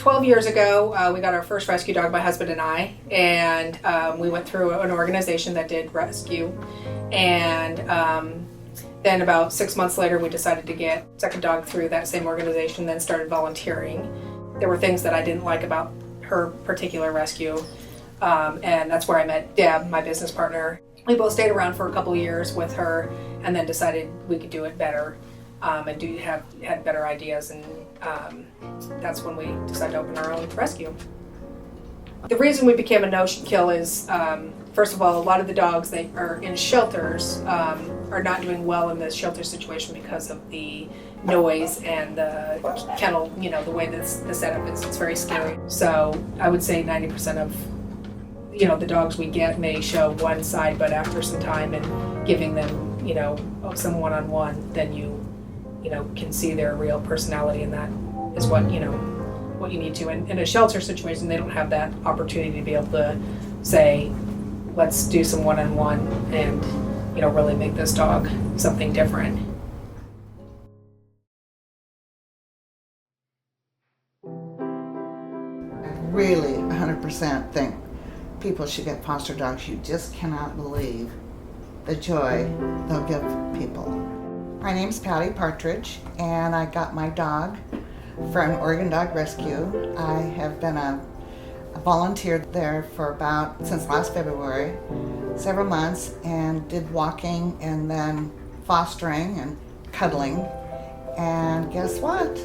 12 years ago, we got our first rescue dog, my husband and I, and we went through an organization that did rescue. And then about 6 months later, we decided to get a second dog through that same organization, then started volunteering. There were things that I didn't like about her particular rescue, and that's where I met Deb, my business partner. We both stayed around for a couple of years with her, and then decided we could do it better, and had better ideas, and that's when we decided to open our own rescue. The reason we became a no-kill is, first of all, a lot of the dogs that are in shelters are not doing well in this shelter situation because of the noise and the kennel, the way the setup is. It's very scary. So I would say 90% of the dogs we get may show one side, but after some time and giving them some one-on-one, then you can see their real personality, and that is what you need to. In a shelter situation, they don't have that opportunity to be able to say, let's do some one-on-one and really make this dog something different. I really 100% think people should get foster dogs. You just cannot believe the joy they'll give people. My name's Patty Partridge, and I got my dog from Oregon Dog Rescue. I have been a volunteer there for since last February, several months, and did walking and then fostering and cuddling. And guess what?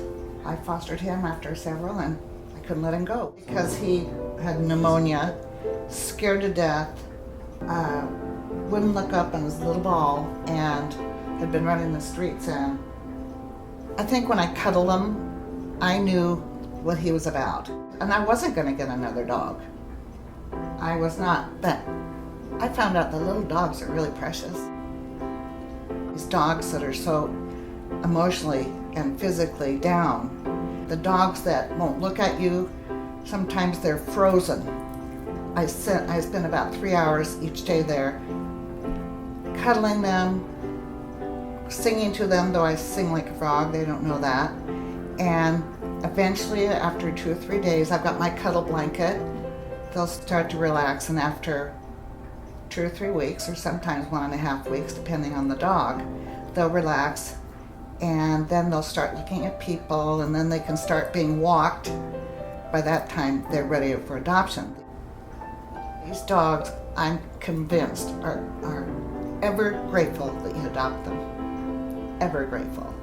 I fostered him after several, and I couldn't let him go because he had pneumonia, scared to death, wouldn't look up on his little ball, and had been running the streets. And I think when I cuddled him, I knew what he was about. And I wasn't going to get another dog. I was not. But I found out that little dogs are really precious. These dogs that are so emotionally and physically down, the dogs that won't look at you, sometimes they're frozen. I spent about 3 hours each day there, cuddling them, singing to them, though I sing like a frog, they don't know that. And eventually, after 2 or 3 days, I've got my cuddle blanket. They'll start to relax, and after 2 or 3 weeks, or sometimes 1.5 weeks, depending on the dog, they'll relax, and then they'll start looking at people, and then they can start being walked. By that time, they're ready for adoption. These dogs, I'm convinced, are ever grateful that you adopt them. Ever grateful.